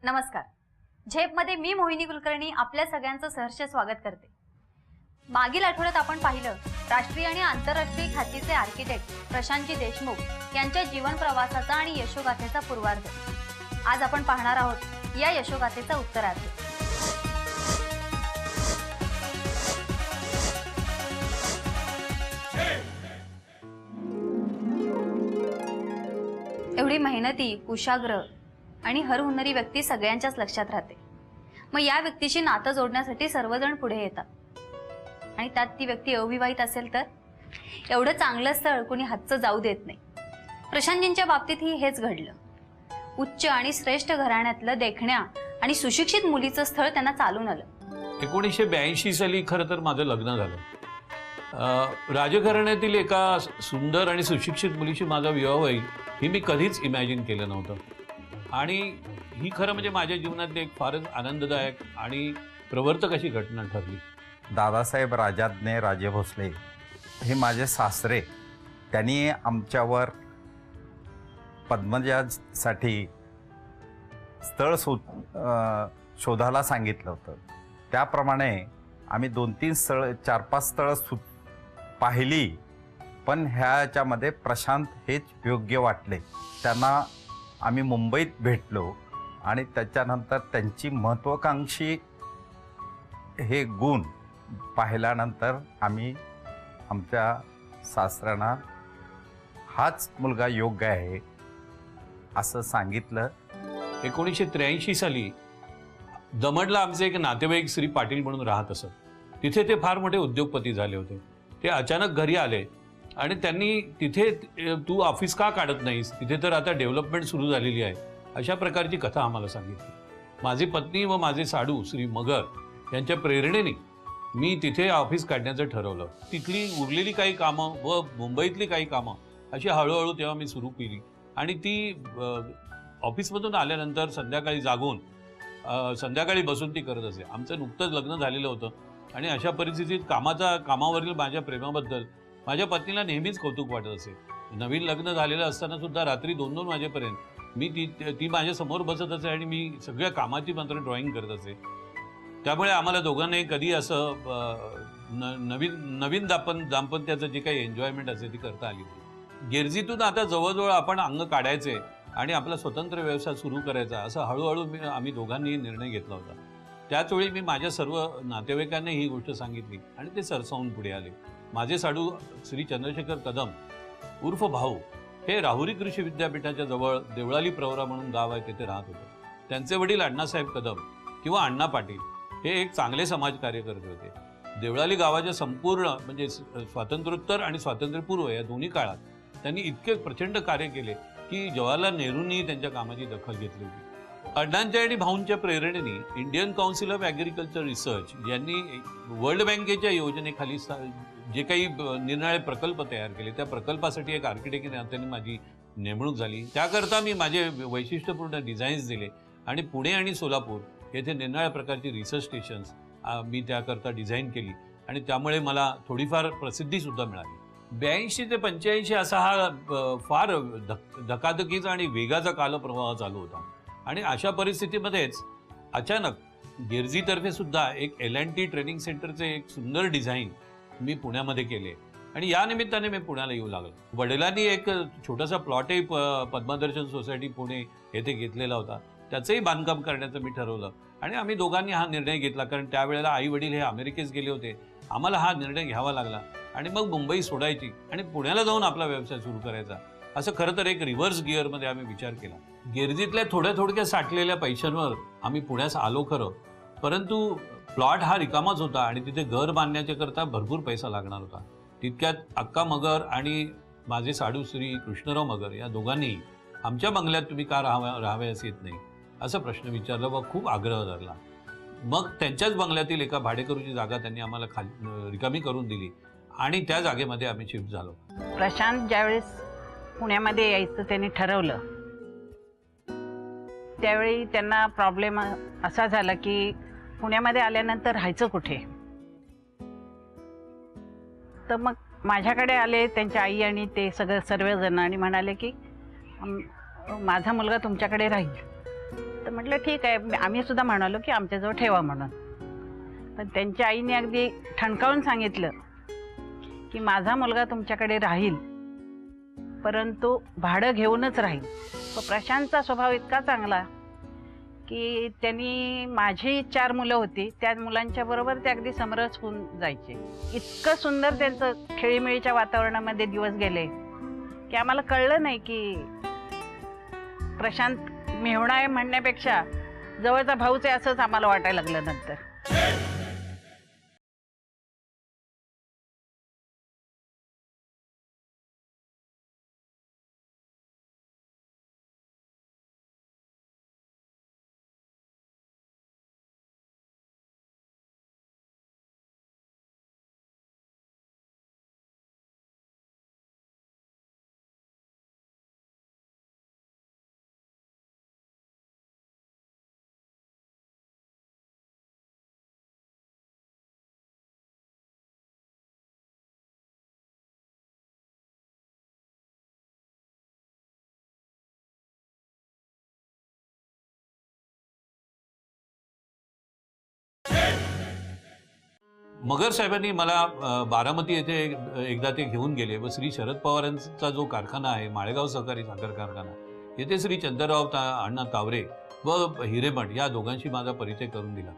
नमस्कार. झेपमध्ये मी मोहिनी कुलकर्णी आपल्या सगळ्यांचं सहर्ष स्वागत करते. मागील आठवड्यात आपण पाहिलं राष्ट्रीय आणि आंतरराष्ट्रीय ख्यातीचे आर्किटेक्ट प्रशांतजी देशमुख यांच्या जीवन प्रवासाचा आणि यशोगाथेचा पूर्वार्ध. आज आपण पाहणार आहोत या यशोगाथेचा उत्तरार्ध. एवढी मेहनती, कुशाग्र आणि हरहुन्नरी व्यक्ती सगळ्यांच्याच लक्षात राहते. मग या व्यक्तीशी नातं जोडण्यासाठी सर्वजण पुढे येतात आणि त्यात ती व्यक्ती अविवाहित असेल तर एवढं चांगलं स्थळ कोणी हातचं जाऊ देत नाही. प्रशांतजींच्या बाबतीतही हेच घडलं. उच्च आणि श्रेष्ठ घराण्यातलं देखण्या आणि सुशिक्षित मुलीचं स्थळ त्यांना चालून आलं. 1982 साली खरं तर माझं लग्न झालं. राजघराण्यातील एका सुंदर आणि सुशिक्षित मुलीशी माझा विवाह होईल हे मी कधीच इमॅजिन केलं नव्हतं. आणि ही खरं म्हणजे माझ्या जीवनातली एक फारच आनंददायक आणि प्रवर्तक अशी घटना ठरली. दादासाहेब राजाज्ञे राजे भोसले हे माझे सासरे. त्यांनी आमच्यावर पद्मजासाठी स्थळ शोधायला सांगितलं होतं. त्याप्रमाणे आम्ही 2-3 स्थळ 4-5 स्थळं पाहिली, पण ह्याच्यामध्ये प्रशांत हेच योग्य वाटले. त्यांना आम्ही मुंबईत भेटलो आणि त्याच्यानंतर त्यांची महत्त्वाकांक्षी हे गुण पाहिल्यानंतर आम्ही आमच्या सासऱ्यांना हाच मुलगा योग्य आहे असं सांगितलं. 1983 साली दमणला आमचे एक नातेवाईक श्री पाटील म्हणून राहत असत. तिथे ते फार मोठे उद्योगपती झाले होते. ते अचानक घरी आले आणि त्यांनी तिथे तू ऑफिस का काढत नाहीस, तिथे तर आता डेव्हलपमेंट सुरू झालेली आहे, अशा प्रकारची कथा आम्हाला सांगितली. माझी पत्नी व माझे साडू श्री मगर यांच्या प्रेरणेने मी तिथे ऑफिस काढण्याचं ठरवलं. तिथली उरलेली काही कामं व मुंबईतली काही कामं अशी हळूहळू तेव्हा मी सुरू केली आणि ती ऑफिसमधून आल्यानंतर संध्याकाळी जागून संध्याकाळी बसून ती करत असे. आमचं नुकतंच लग्न झालेलं होतं आणि अशा परिस्थितीत कामावरील माझ्या प्रेमाबद्दल माझ्या पत्नीला नेहमीच कौतुक वाटत असे. नवीन लग्न झालेलं असताना सुद्धा रात्री 2-2 वाजेपर्यंत मी ती माझ्या समोर बसत असे आणि मी सगळ्या कामाची मात्र ड्रॉइंग करत असे. त्यामुळे आम्हाला दोघांनाही कधी असं नवीन दाम्पत्याचं जे काही एन्जॉयमेंट असेल ती करता आली. गिरजीतून आता जवळजवळ आपण अंग काढायचे आणि आपला स्वतंत्र व्यवसाय सुरू करायचा असं हळूहळू आम्ही दोघांनी निर्णय घेतला होता. त्याचवेळी मी माझ्या सर्व नातेवाईकांना ही गोष्ट सांगितली आणि ते सरसावून पुढे आले. माझे साडू श्री चंद्रशेखर कदम उर्फ भाऊ हे राहुरी कृषी विद्यापीठाच्या जवळ देवळाली प्रवरा म्हणून गाव आहे, तिथे राहत होते. त्यांचे वडील अण्णासाहेब कदम किंवा अण्णा पाटील हे एक चांगले समाजकार्य करत होते. देवळाली गावाच्या संपूर्ण म्हणजे स्वातंत्र्योत्तर आणि स्वातंत्र्यपूर्व या दोन्ही काळात त्यांनी इतके प्रचंड कार्य केले की जवाहरलाल नेहरूंनी त्यांच्या कामाची दखल घेतली होती. अण्णांच्या आणि भाऊंच्या प्रेरणेने Indian council of agriculture research यांनी वर्ल्ड बँकेच्या योजनेखाली जे काही निरनिराळे प्रकल्प तयार केले त्या प्रकल्पासाठी एक आर्किटेक्ट त्यांनी माझी नेमणूक झाली. त्याकरता मी माझे वैशिष्ट्यपूर्ण डिझाईन्स दिले आणि पुणे आणि सोलापूर येथे निरनिराळ्या प्रकारची रिसर्च स्टेशन्स मी त्याकरता डिझाईन केली आणि त्यामुळे मला थोडीफार प्रसिद्धीसुद्धा मिळाली. 82 ते 85 असा हा फार धकाधकीचा आणि वेगाचा कालप्रवाह चालू होता आणि अशा परिस्थितीमध्येच अचानक गिरजीतर्फे सुद्धा एक L&T ट्रेनिंग सेंटरचे एक सुंदर डिझाईन मी पुण्यामध्ये केले आणि या निमित्ताने मी पुण्याला येऊ लागलो. वडिलांनी एक छोटासा प्लॉटही पद्मदर्शन सोसायटी पुणे येथे घेतलेला होता. त्याचंही बांधकाम करण्याचं मी ठरवलं आणि आम्ही दोघांनी हा निर्णय घेतला कारण त्यावेळेला आई वडील हे अमेरिकेत गेले होते. आम्हाला हा निर्णय घ्यावा लागला आणि मग मुंबई सोडायची आणि पुण्याला जाऊन आपला व्यवसाय सुरू करायचा असं खरं तर एक रिव्हर्स गिअरमध्ये आम्ही विचार केला. गिरजीतल्या थोड्या साठलेल्या पैशांवर आम्ही पुण्यास आलो खरं, परंतु प्लॉट हा रिकामाच होता आणि तिथे घर बांधण्याच्या करता भरपूर पैसा लागणार होता. तितक्यात अक्का मगर आणि माझे साडू श्री कृष्णराव मगर या दोघांनी आमच्या बंगल्यात तुम्ही का राहावयास येत नाही असा प्रश्न विचारला व खूप आग्रह धरला. मग त्यांच्याच बंगल्यातील एका भाडेकरूची जागा त्यांनी आम्हाला रिकामी करून दिली आणि त्या जागेमध्ये आम्ही शिफ्ट झालो. प्रशांत ज्यावेळेस पुण्यामध्ये यायचं त्यांनी ठरवलं त्यावेळी त्यांना प्रॉब्लेम असा झाला की पुण्यामध्ये आल्यानंतर राहायचं कुठे. तर मग माझ्याकडे आले त्यांच्या आई आणि ते सर्वजण आणि म्हणाले की माझा मुलगा तुमच्याकडे राहील. तर म्हटलं ठीक आहे, आम्ही सुद्धा म्हणालो की आमच्याजवळ ठेवा म्हणून. पण त्यांच्या आईने अगदी ठणकावून सांगितलं की माझा मुलगा तुमच्याकडे राहील, परंतु भाडं घेऊनच राहील. पण प्रशांतचा स्वभाव इतका चांगला की त्यांनी, माझी 4 मुलं होती, त्या मुलांच्या बरोबर ते अगदी समरस होऊन जायचे. इतकं सुंदर त्यांचं खेळीमेळीच्या वातावरणामध्ये दिवस गेले की आम्हाला कळलं नाही की प्रशांत मेहुणा आहे म्हणण्यापेक्षा जवळचा भाऊच आहे असंच आम्हाला वाटायला लागलं नंतर. मगर साहेबांनी मला बारामती येथे एकदा ते घेऊन गेले व श्री शरद पवारांचा जो कारखाना आहे, माळेगाव सहकारी साखर कारखाना, येथे श्री चंद्रराव अण्णा तावरे व हिरेमठ या दोघांशी माझा परिचय करून दिला.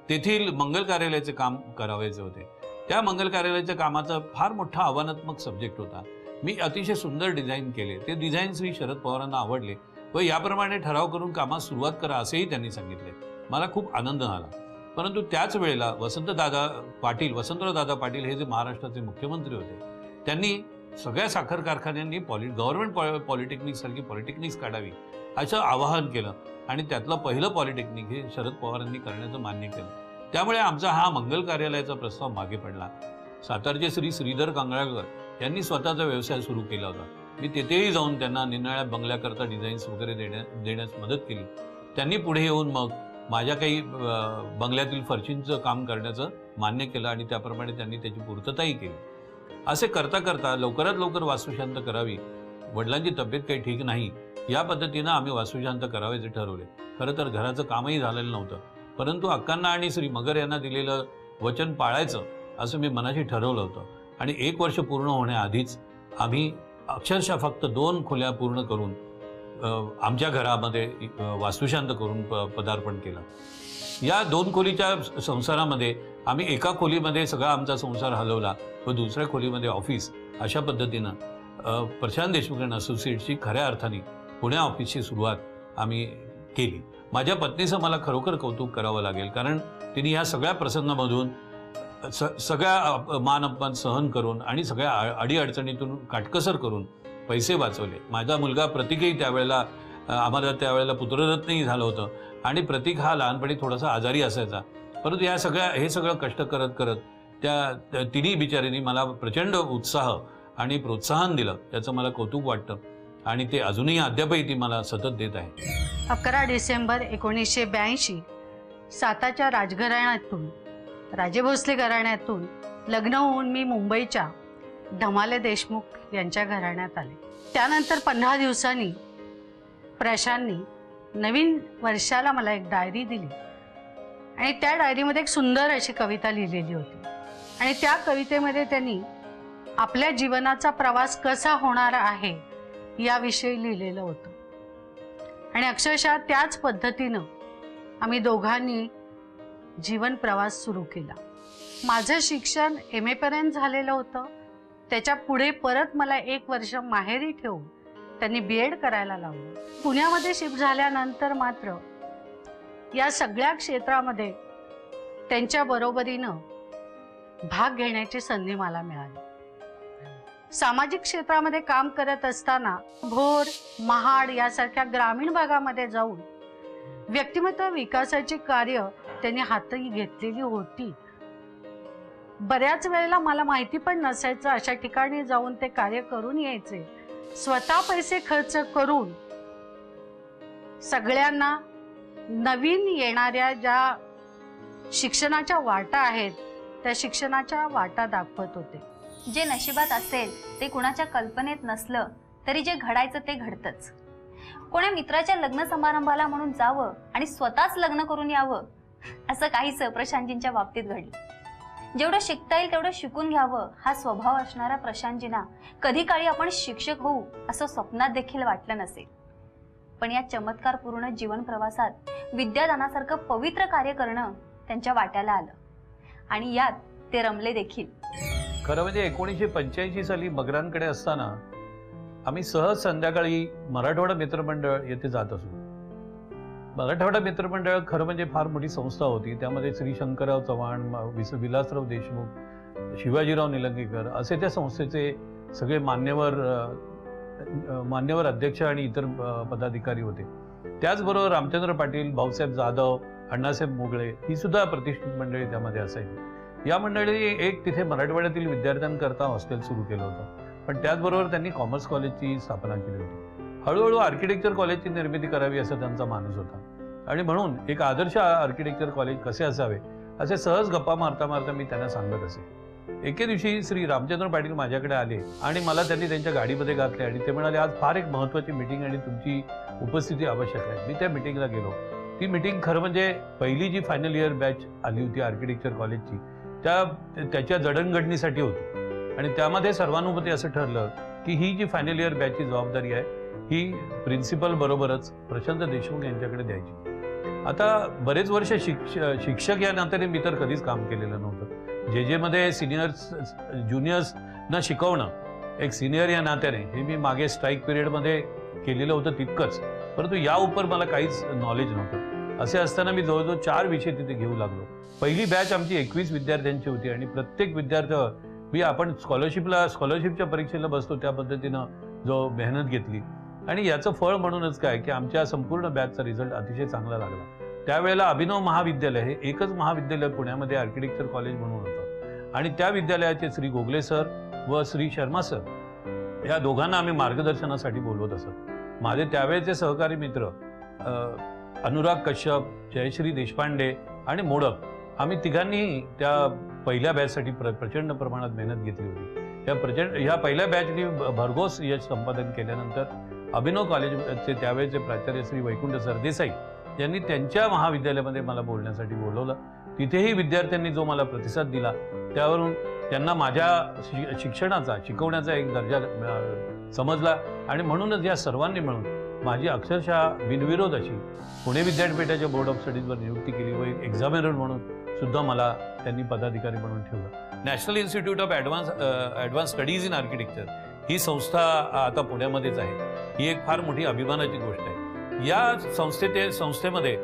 तेथील मंगल कार्यालयाचे काम करावायचे होते. त्या मंगल कार्यालयाच्या कामाचा फार मोठा आव्हानात्मक सब्जेक्ट होता. मी अतिशय सुंदर डिझाईन केले. ते डिझाईन श्री शरद पवारांना आवडले व याप्रमाणे ठराव करून कामास सुरुवात करा असेही त्यांनी सांगितले. मला खूप आनंद झाला. परंतु त्याच वेळेला वसंतराव दादा पाटील हे जे महाराष्ट्राचे मुख्यमंत्री होते, त्यांनी सगळ्या साखर कारखान्यांनी गव्हर्नमेंट पॉलिटेक्निक सारखी पॉलिटेक्निक्स काढावी असं आवाहन केलं आणि त्यातलं पहिलं पॉलिटेक्निक हे शरद पवारांनी करण्याचं मान्य केलं. त्यामुळे आमचा हा मंगल कार्यालयाचा प्रस्ताव मागे पडला. सातारचे श्री श्रीधर कांगळाकर यांनी स्वतःचा व्यवसाय सुरू केला होता. मी तेथेही जाऊन त्यांना निनाळ्या बंगल्याकरता डिझाईन्स वगैरे देण्यास मदत केली. त्यांनी पुढे येऊन मग माझ्या काही बंगल्यातील फर्चिंगचं काम करण्याचं मान्य केलं आणि त्याप्रमाणे त्यांनी त्याची पूर्तताही केली. असे करता करता लवकरात लवकर वास्तुशांत करावी, वडिलांची तब्येत काही ठीक नाही, या पद्धतीनं आम्ही वास्तुशांत करायचे ठरवले. खरं तर घराचं कामही झालेलं नव्हतं, परंतु अक्कांना आणि श्री मगर यांना दिलेलं वचन पाळायचं असं मी मनाशी ठरवलं होतं. आणि 1 वर्ष पूर्ण होण्याआधीच आम्ही अक्षरशः फक्त 2 खोल्या पूर्ण करून आमच्या घरामध्ये वास्तुशांत करून पदार्पण केलं. या 2 खोलीच्या संसारामध्ये आम्ही एका खोलीमध्ये सगळा आमचा संसार हलवला व दुसऱ्या खोलीमध्ये ऑफिस, अशा पद्धतीनं प्रशांत देशमुख अँड असोसिएट्सची खऱ्या अर्थाने पुण्या ऑफिसची सुरुवात आम्ही केली. माझ्या पत्नीचं मला खरोखर कौतुक करावं लागेल, कारण तिने या सगळ्या प्रसंगामधून सगळ्या मान अपमान सहन करून आणि सगळ्या अडीअडचणीतून काटकसर करून पैसे वाचवले. माझा मुलगा प्रतीकही आम्हाला त्यावेळेला पुत्ररत्नही झालं होतं आणि प्रतीक हा लहानपणी थोडासा आजारी असायचा. परंतु हे सगळं कष्ट करत करत त्या तिन्ही बिचारींनी मला प्रचंड उत्साह आणि प्रोत्साहन दिलं. त्याचं मला कौतुक वाटतं आणि ते अजूनही अद्यापही ती मला सतत देत आहे. 11 डिसेंबर 1982 साताच्या राजघराण्यातून, राजे भोसले घराण्यातून लग्न होऊन मी मुंबईच्या धमाले देशमुख यांच्या घराण्यात आले. त्यानंतर 15 दिवसांनी प्रशांतनी नवीन वर्षाला मला एक डायरी दिली आणि त्या डायरीमध्ये एक सुंदर अशी कविता लिहिलेली होती आणि त्या कवितेमध्ये त्यांनी आपल्या जीवनाचा प्रवास कसा होणार आहे याविषयी लिहिलेलं होतं. आणि अक्षरशः त्याच पद्धतीनं आम्ही दोघांनी जीवन प्रवास सुरू केला. माझं शिक्षण MA पर्यंत झालेलं होतं. त्याच्या पुढे परत मला 1 वर्ष माहेरी ठेवून त्यांनी BEd करायला लावलं. पुण्यामध्ये शिफ्ट झाल्यानंतर मात्र या सगळ्या क्षेत्रामध्ये त्यांच्या बरोबरीनं भाग घेण्याची संधी मला मिळाली. सामाजिक क्षेत्रामध्ये काम करत असताना भोर, महाड यासारख्या ग्रामीण भागामध्ये जाऊन व्यक्तिमत्व विकासाची कार्य त्यांनी हाती घेतलेली होती. बऱ्याच वेळेला मला माहिती पण नसायचं अशा ठिकाणी जाऊन ते कार्य करून यायचे. स्वतः पैसे खर्च करून सगळ्यांना नवीन येणाऱ्या ज्या शिक्षणाच्या वाटा आहेत त्या शिक्षणाच्या वाटा दाखवत होते. जे नशिबात असेल ते कुणाच्या कल्पनेत नसलं तरी जे घडायचं ते घडतंच. कोण्या मित्राच्या लग्न समारंभाला म्हणून जावं आणि स्वतःच लग्न करून यावं असं काहीच प्रशांतजींच्या बाबतीत घडलं. जेवढं शिकता येईल तेवढं शिकून घ्यावं हा स्वभाव असणाऱ्या प्रशांतजींना कधी काळी आपण शिक्षक होऊ असं स्वप्नात देखील वाटलं नसेल. पण या चमत्कारपूर्ण जीवन प्रवासात विद्यादानासारखं पवित्र कार्य करणं त्यांच्या वाट्याला आलं आणि यात ते रमले देखील. खरं म्हणजे 1985 साली मगरांकडे असताना आम्ही सहज संध्याकाळी मराठवाडा मित्रमंडळ येथे जात असू. मराठवाडा मित्रमंडळ खरं म्हणजे फार मोठी संस्था होती. त्यामध्ये श्री शंकरराव चव्हाण, विलासराव देशमुख, शिवाजीराव निलंगेकर असे त्या संस्थेचे सगळे मान्यवर अध्यक्ष आणि इतर पदाधिकारी होते. त्याचबरोबर रामचंद्र पाटील, भाऊसाहेब जाधव, अण्णासाहेब मोगळे ही सुद्धा प्रतिष्ठित मंडळी त्यामध्ये असायची. या मंडळी एक तिथे मराठवाड्यातील विद्यार्थ्यांकरता हॉस्टेल सुरू केलं होतं, पण त्याचबरोबर त्यांनी कॉमर्स कॉलेजची स्थापना केली होती. हळूहळू आर्किटेक्चर कॉलेजची निर्मिती करावी असा त्यांचा मानस होता आणि म्हणून एक आदर्श आर्किटेक्चर कॉलेज कसे असावे असे सहज गप्पा मारता मारता मी त्यांना सांगत असे. एके दिवशी श्री रामचंद्र पाटील माझ्याकडे आले आणि मला त्यांनी त्यांच्या गाडीमध्ये घातले आणि ते म्हणाले, आज फार एक महत्त्वाची मीटिंग आणि तुमची उपस्थिती आवश्यक आहे. मी त्या मीटिंगला गेलो. ती मीटिंग खरं म्हणजे पहिली जी फायनल इयर बॅच आली होती आर्किटेक्चर कॉलेजची त्याच्या जडणघडणीसाठी होती आणि त्यामध्ये सर्वानुमते असं ठरलं की ही जी फायनल इयर बॅचची जबाबदारी आहे ही प्रिन्सिपल बरोबरच प्रशांत देशमुख यांच्याकडे द्यायची. आता बरेच वर्ष शिक्षक या नात्याने मी तर कधीच काम केलेलं नव्हतं. जे मध्ये सिनियर्स ज्युनियर्सना शिकवणं एक सिनियर या नात्याने हे मी मागे स्ट्राईक पिरियडमध्ये केलेलं होतं तितकंच, परंतु या उपर मला काहीच नॉलेज नव्हतं. असे असताना मी जवळजवळ 4 विषय तिथे घेऊ लागलो. पहिली बॅच आमची 21 विद्यार्थ्यांची होती आणि प्रत्येक विद्यार्थ्यावर मी आपण स्कॉलरशिपच्या परीक्षेला बसतो त्या पद्धतीनं जो मेहनत घेतली आणि याचं फळ म्हणूनच काय की आमच्या संपूर्ण बॅचचा रिझल्ट अतिशय चांगला लागला. त्यावेळेला अभिनव महाविद्यालय हे एकच महाविद्यालय पुण्यामध्ये आर्किटेक्चर कॉलेज म्हणून होतं आणि त्या विद्यालयाचे श्री गोगले सर व श्री शर्मा सर या दोघांना आम्ही मार्गदर्शनासाठी बोलवत असत. माझे त्यावेळेचे सहकारी मित्र अनुराग कश्यप, जयश्री देशपांडे आणि मोडक आम्ही तिघांनी त्या पहिल्या बॅचसाठी प्रचंड प्रमाणात मेहनत घेतली होती. ह्या पहिल्या बॅचनी भरघोस यश संपादन केल्यानंतर अभिनव कॉलेजचे त्यावेळेचे प्राचार्य श्री वैकुंठ सरदेसाई यांनी त्यांच्या महाविद्यालयामध्ये मला बोलण्यासाठी बोलवलं. तिथेही विद्यार्थ्यांनी जो मला प्रतिसाद दिला त्यावरून त्यांना माझ्या शिकवण्याचा एक दर्जा समजला आणि म्हणूनच या सर्वांनी मिळून माझी अक्षरशः बिनविरोध अशी पुणे विद्यापीठाच्या बोर्ड ऑफ स्टडीजवर नियुक्ती केली व एक एक्झामिनर म्हणून सुद्धा मला त्यांनी पदाधिकारी म्हणून ठेवलं. National institute of advanced studies in architecture ही संस्था आता पुण्यामध्येच आहे. ही एक फार मोठी अभिमानाची गोष्ट आहे. या संस्थेमध्ये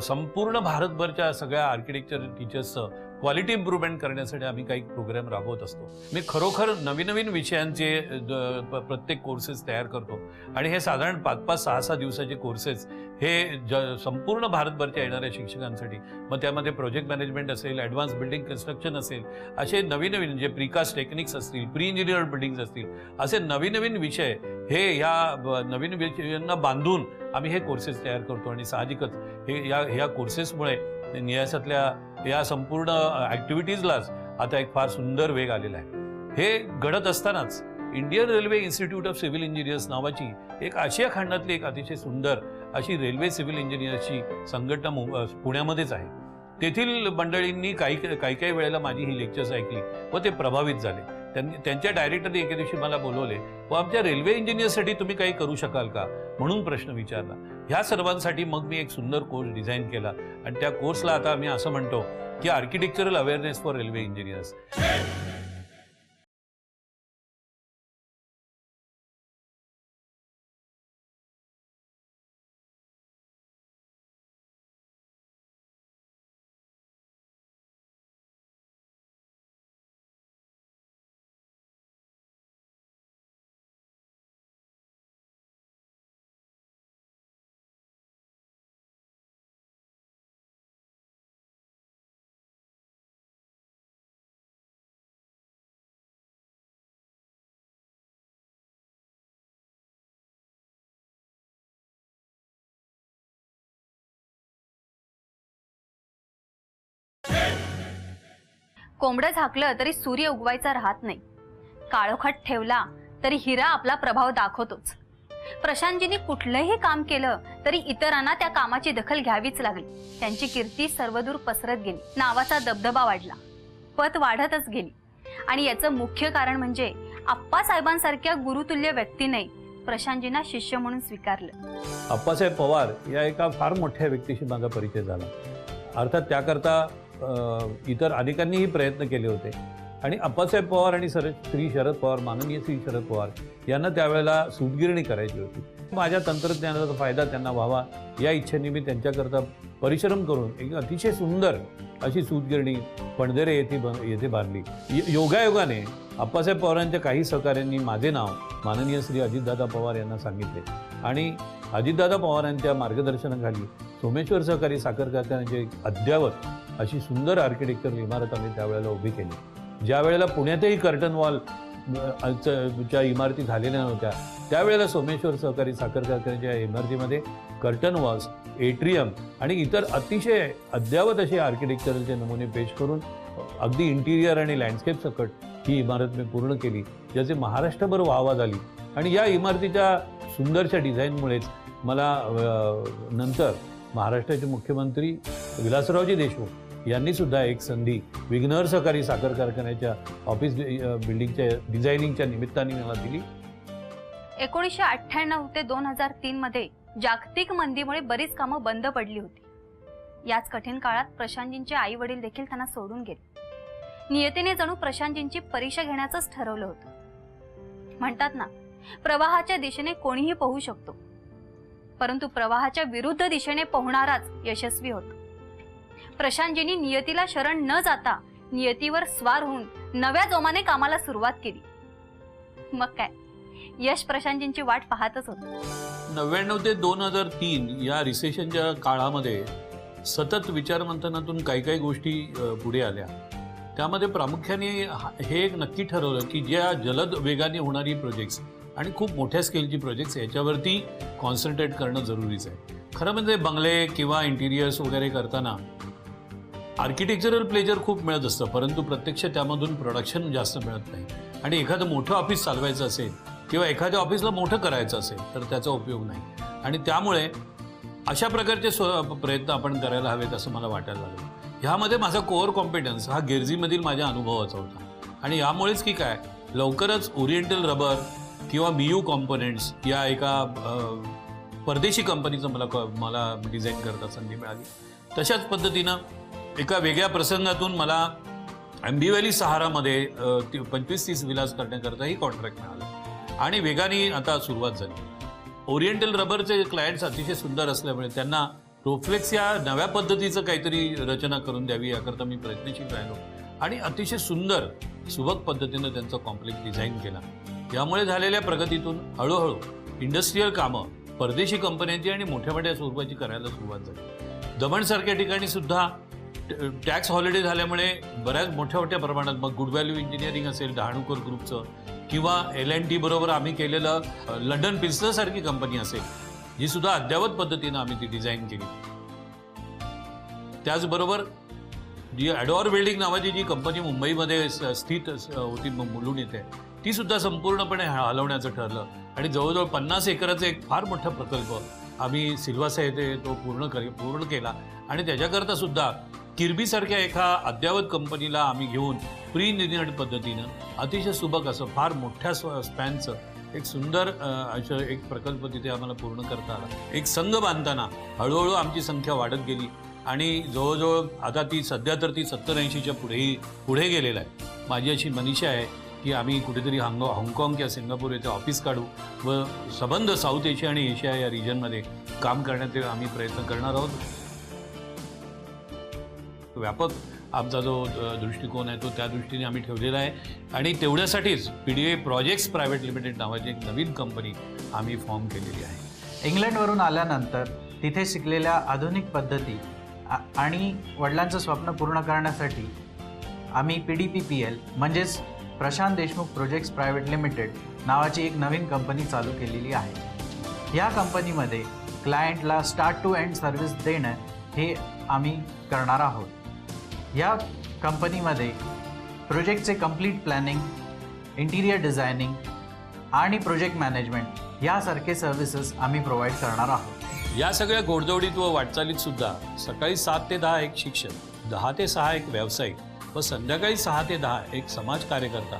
संपूर्ण भारतभरच्या सगळ्या आर्किटेक्चर टीचर्सचं क्वालिटी इम्प्रूव्हमेंट करण्यासाठी आम्ही काही प्रोग्राम राबवत असतो. मी खरोखर नवीन विषयांचे प्रत्येक कोर्सेस तयार करतो आणि हे साधारण 5-5, 6-6 दिवसाचे कोर्सेस हे संपूर्ण भारतभरच्या येणाऱ्या शिक्षकांसाठी, मग त्यामध्ये प्रोजेक्ट मॅनेजमेंट असेल, ॲडव्हान्स बिल्डिंग कन्स्ट्रक्शन असेल, असे नवीन जे प्रीकास्ट टेक्निक्स असतील, प्री इंजिनियर बिल्डिंग्स असतील, असे नवीन विषय हे ह्या नवीन विषयांना बांधून आम्ही हे कोर्सेस तयार करतो आणि साहजिकच हे ह्या कोर्सेसमुळे नियासातल्या या संपूर्ण ॲक्टिव्हिटीजलाच आता एक फार सुंदर वेग आलेला आहे. हे घडत असतानाच Indian railway institute of civil engineers नावाची एक आशिया खंडातली एक अतिशय सुंदर अशी रेल्वे सिव्हिल इंजिनियर्सची संघटना पुण्यामध्येच आहे. तेथील मंडळींनी काही वेळेला माझी ही लेक्चर्स ऐकली व ते प्रभावित झाले. त्यांच्या डायरेक्टरने एके दिवशी मला बोलवले व आमच्या रेल्वे इंजिनियरसाठी तुम्ही काही करू शकाल का म्हणून प्रश्न विचारला. ह्या सर्वांसाठी मग मी एक सुंदर कोर्स डिझाईन केला आणि त्या कोर्सला आता आम्ही असं म्हणतो की architectural awareness for railway engineers. कोंबडं झाकलं तरी सूर्य उगवायचा राहत नाही. काळोखात ठेवला तरी हिरा आपला प्रभाव दाखवतोच. प्रशांतजींनी कुठलंही काम केलं तरी इतरांना त्या कामाची दखल घ्यावीच लागली. त्यांची कीर्ती सर्वदूर पसरत गेली, नावाचा दबदबा वाढला, पत वाढतच गेली. आणि याचं मुख्य कारण म्हणजे आप्पासाहेबांसारख्या गुरुतुल्य व्यक्तीने प्रशांतजींना शिष्य म्हणून स्वीकारलं. आप्पासाहेब पवार या एका फार मोठ्या व्यक्तीशी माझा परिचय झाला. अर्थात त्याकरता इतर अनेकांनीही प्रयत्न केले होते आणि आप्पासाहेब पवार आणि श्री शरद पवार, माननीय श्री शरद पवार यांना त्यावेळेला सूतगिरणी करायची होती. माझ्या तंत्रज्ञानाचा फायदा त्यांना व्हावा या इच्छेने मी त्यांच्याकरता परिश्रम करून एक अतिशय सुंदर अशी सूतगिरणी पणदेरे येथे बांधली. योगायोगाने आप्पासाहेब पवारांच्या काही सहकाऱ्यांनी माझे नाव माननीय श्री अजितदादा पवार यांना सांगितले आणि अजितदादा पवारांच्या मार्गदर्शनाखाली सोमेश्वर सहकारी साखर कारखान्याची अद्यावत अशी सुंदर आर्किटेक्चरल इमारत आम्ही त्यावेळेला उभी केली. ज्या वेळेला पुण्यातही कर्टन वॉल च्या इमारती झालेल्या नव्हत्या त्यावेळेला सोमेश्वर सहकारी साखर कारखान्याच्या इमारतीमध्ये कर्टन वॉल्स, एट्रियम आणि इतर अतिशय अद्यावत असे आर्किटेक्चरचे नमुने पेश करून अगदी इंटिरियर आणि लँडस्केप सकट ही इमारत मी पूर्ण केली, ज्याचे महाराष्ट्रभर वाहवा झाली. आणि या इमारतीच्या सुंदरशा डिझाईनमुळेच मला नंतर महाराष्ट्राचे मुख्यमंत्री विलासरावजी देशमुख यांनी सुद्धा एक संधी विघ्नर सहकारी साखर कारखान्याच्या ऑफिस बिल्डिंगच्या डिझायनिंगच्या निमित्ताने मला दिली. 1998 ते 2003 मध्ये जागतिक मंदीमुळे बरीच कामं बंद पडली होती. याच कठीण काळात प्रशांतजींचे आई वडील देखील त्यांना सोडून गेले. नियतीने जणू प्रशांतजींची परीक्षा घेण्याचंच ठरवलं होतं. म्हणतात ना, प्रवाहाच्या दिशेने कोणीही पोहू शकतो, परंतु प्रवाहाच्या विरुद्ध दिशेने पोहणाराच यशस्वी होतो. प्रशांतजींनी नियतीला शरण न जाता नियतीवर स्वार होऊन नव्या जोमाने कामाला सुरुवात केली. मग काय, यश प्रशांतजींची वाट पाहतच होतं. 99 ते 2003 या रिसेशनच्या काळामध्ये सतत विचारमंथनातून काही काही गोष्टी पुढे आल्या. त्यामध्ये प्रामुख्याने हे एक नक्की ठरवलं की ज्या जलद वेगाने होणारी प्रोजेक्ट्स आणि खूप मोठ्या स्केलची प्रोजेक्ट्स याच्यावरती कॉन्सन्ट्रेट करणं जरुरीचं आहे. खरं म्हणजे बंगले किंवा इंटिरियर्स वगैरे करताना आर्किटेक्चरल प्लेजर खूप मिळत असतं, परंतु प्रत्यक्ष त्यामधून प्रोडक्शन जास्त मिळत नाही. आणि एखादं मोठं ऑफिस चालवायचं असेल किंवा एखाद्या ऑफिसला मोठं करायचं असेल तर त्याचा उपयोग नाही. आणि त्यामुळे अशा प्रकारचे प्रयत्न आपण करायला हवेत असं मला वाटायला लागलं. ह्यामध्ये माझा कोअर कॉम्पिटन्स हा गिरजीमधील माझ्या अनुभवाचा होता. आणि यामुळेच की काय, लवकरच ओरिएंटल रबर किंवा मियू कॉम्पोनेंट्स या एका परदेशी कंपनीचं मला डिझाईन करता संधी मिळाली. तशाच पद्धतीनं एका वेगळ्या प्रसंगातून मला आंबी व्हॅली सहारामध्ये 25-30 विलास करण्याकरताही कॉन्ट्रॅक्ट मिळालं आणि वेगाने आता सुरुवात झाली. ओरिएंटल रबरचे क्लायंट्स अतिशय सुंदर असल्यामुळे त्यांना रोफ्लेक्स या नव्या पद्धतीचं काहीतरी रचना करून द्यावी याकरता मी प्रयत्नशील राहिलो आणि अतिशय सुंदर सुबक पद्धतीनं त्यांचा कॉम्प्लेक्स डिझाईन केला. यामुळे झालेल्या प्रगतीतून हळूहळू इंडस्ट्रीयल कामं परदेशी कंपन्यांची आणि मोठ्या मोठ्या स्वरूपाची करायला सुरुवात झाली. दमणसारख्या ठिकाणी सुद्धा टॅक्स हॉलिडे झाल्यामुळे बऱ्याच मोठ्या मोठ्या प्रमाणात मग गुड व्हॅल्यू इंजिनिअरिंग असेल डहाणूकर ग्रुपचं किंवा L&T बरोबर आम्ही केलेलं लंडन पिल्सनरसारखी कंपनी असेल जी सुद्धा अद्यावत पद्धतीनं आम्ही ती डिझाईन केली. त्याचबरोबर जी ॲडॉर बिल्डिंग नावाची जी कंपनी मुंबईमध्ये स्थित होती मुलुंड येथे, ती सुद्धा संपूर्णपणे हलवण्याचं ठरलं आणि जवळजवळ 50 एकराचा एक फार मोठा प्रकल्प आम्ही सिल्वासा येथे तो पूर्ण केला. आणि त्याच्याकरता सुद्धा किर्बीसारख्या एका अद्यावत कंपनीला आम्ही घेऊन प्री निर्णय पद्धतीनं अतिशय सुबक असं फार मोठ्या स्पॅनचं एक सुंदर असं एक प्रकल्प तिथे आम्हाला पूर्ण करता आला. एक संघ बांधताना हळूहळू आमची संख्या वाढत गेली आणि जवळजवळ आता ती सध्या तर ती 70-80च्या पुढे गेलेला आहे. माझी अशी मनीषा आहे की आम्ही कुठेतरी हाँगकाँग किंवा सिंगापूर येथे ऑफिस काढू व संबंध साऊथ एशिया आणि एशिया या रिजनमध्ये काम करण्याचे आम्ही प्रयत्न करणार आहोत. व्यापक आमचा जो दृष्टिकोन आहे तो त्या दृष्टीने आम्ही ठेवलेला आहे आणि तेवढ्यासाठीच PDA प्रोजेक्ट्स प्रायव्हेट लिमिटेड नावाची एक नवीन कंपनी आम्ही फॉर्म केलेली आहे. इंग्लंडवरून आल्यानंतर तिथे शिकलेल्या आधुनिक पद्धती आणि वडिलांचं स्वप्न पूर्ण करण्यासाठी आम्ही PDPPL म्हणजेच Prashant Deshmukh projects private limited नावाची एक नवीन कंपनी चालू केलेली आहे. या कंपनीमध्ये क्लायंटला स्टार्ट टू एंड सर्व्हिस देणं हे आम्ही करणार आहोत. या कंपनीमध्ये प्रोजेक्टचे कंप्लीट प्लॅनिंग, इंटिरियर डिझायनिंग आणि प्रोजेक्ट मॅनेजमेंट यासारखे सर्व्हिसेस आम्ही प्रोव्हाइड करणार आहोत। या सगळ्या घोडदौडीत व वाटचालीत सुद्धा सकाळी 7 ते 10 एक शिक्षक, 10 ते 6 एक व्यावसायिक व संध्याकाळी 6 ते 10 एक समाज कार्यकर्ता,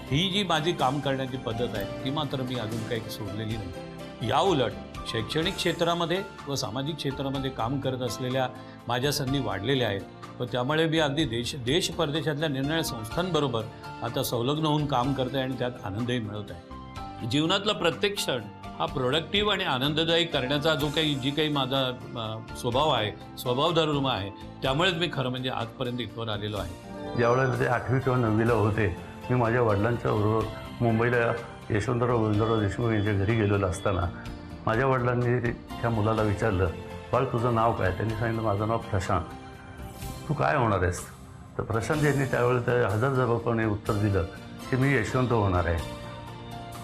ही जी माझी काम करण्याची पद्धत आहे ती मात्र मी अजून काही सोडलेली नाही। या उलट शैक्षणिक क्षेत्रामध्ये व सामाजिक क्षेत्रामध्ये काम करत असलेल्या माझ्या संधी वाढलेल्या आहेत व त्यामुळे मी अगदी देश परदेशातल्या निरनिराळ्या संस्थांबरोबर आता संलग्न होऊन काम करत आहे आणि त्यात आनंदही मिळवत आहे। जीवनातला प्रत्येक क्षण हा प्रोडक्टिव्ह आणि आनंददायी करण्याचा जी काही माझा स्वभाव आहे, स्वभाव धर्म आहे, त्यामुळेच मी खरं म्हणजे आजपर्यंत इथवर आलेलो आहे। ज्यावेळेला ते 8वी किंवा 9वीला होते, मी माझ्या वडिलांच्या बरोबर मुंबईला यशवंतराव गोविंदराव देशमुख यांच्या घरी गेलेलो असताना माझ्या वडिलांनी त्या मुलाला विचारलं, बाळ तुझं नाव काय? त्यांनी सांगितलं माझं नाव प्रशांत, तू काय होणार आहेस? तर प्रशांत यांनी त्यावेळेला त्या हजरजबाबपणे उत्तर दिलं की मी यशवंत होणार आहे।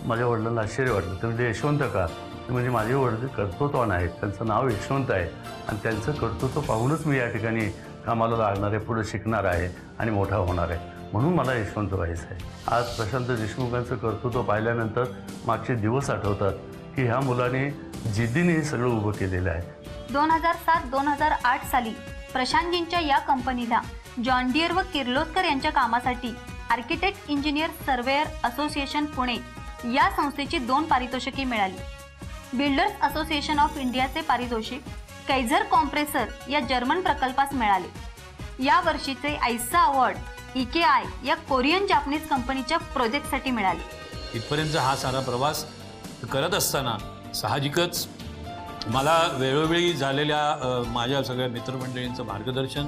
माझ्या वडिलांना आश्चर्य वाटलं, तर म्हणजे यशवंत का? म्हणजे माझे वडील कर्तृत्ववान आहेत, त्यांचं नाव यशवंत आहे आणि त्यांचं कर्तृत्व पाहूनच मी या ठिकाणी कामाला लागणार आहे, पुढे शिकणार आहे आणि मोठा होणार आहे, म्हणून मला यशवंत व्हायचं आहे। आज प्रशांत देशमुखांचं कर्तृत्व पाहिल्यानंतर मागचे दिवस आठवतात की ह्या मुलाने जिद्दीने हे सगळं उभं केलेलं आहे। 2007-2008 साली प्रशांतजींच्या या कंपनीला जॉन डियर व किर्लोस्कर यांच्या कामासाठी architect engineer surveyor association Pune या संस्थेची 2 पारितोषिके मिळाली। बिल्डर्स असोसिएशन ऑफ इंडियाचे पारितोषिक कैझर कॉम्प्रेसर या जर्मन प्रकल्पास मिळाले। या वर्षीचे आयसा अवॉर्ड इकेआय या कोरियन जापनीज कंपनीच्या प्रोजेक्टसाठी मिळाले। इथपर्यंतचा हा सारा प्रवास करत असताना साहजिकच मला वेळोवेळी झालेल्या माझ्या सगळ्या मित्रमंडळींचं मार्गदर्शन,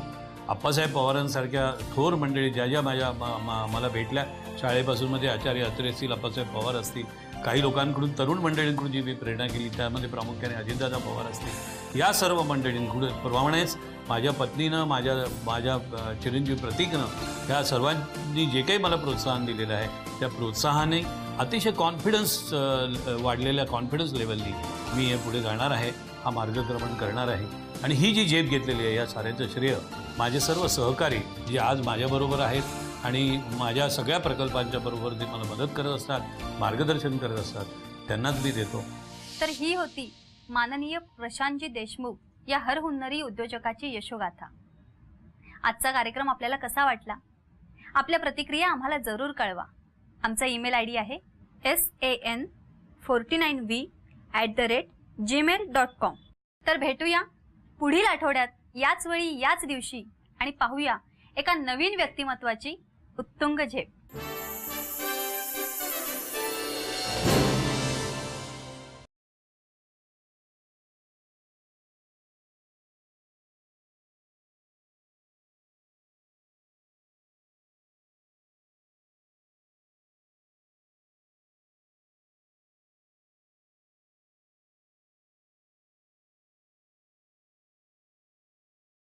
आप्पासाहेब पवारांसारख्या थोर मंडळी ज्या मला भेटल्या, शाळेपासून मध्ये आचार्य अत्रे असतील, आप्पासाहेब पवार असतील, काही लोकांकडून तरुण मंडळींकडून जी मी प्रेरणा केली त्यामध्ये प्रामुख्याने अजितदादा पवार असतील, या सर्व मंडळींकडून प्रमाणेच माझ्या पत्नीनं, माझ्या चिरंजीव प्रतीकनं, ह्या सर्वांनी जे काही मला प्रोत्साहन दिलेलं आहे त्या प्रोत्साहाने अतिशय वाढलेल्या कॉन्फिडन्स लेवलनी मी हे पुढे जाणार आहे, हा मार्गक्रमण करणार आहे। आणि ही जी झेप घेतलेली आहे या साऱ्याचं श्रेय माझे सर्व सहकारी जे आज माझ्याबरोबर आहेत आणि माझ्या सगळ्या प्रकल्पांच्या बरोबर जे मला मदत करत असतात, मार्गदर्शन करत असतात, त्यांनाच मी देतो। तर ही होती माननीय प्रशांतजी देशमुख या हरहुन्नरी उद्योजकाची यशोगाथा। आजचा कार्यक्रम आपल्याला कसा वाटला? आपल्या प्रतिक्रिया आम्हाला जरूर कळवा। आमचा ईमेल आयडी आहे san49v@gmail.com। तर भेटूया पुढील आठवड्यात याच वेळी याच दिवशी आणि पाहूया एका नवीन व्यक्तिमत्वाची उत्तुंग झेप।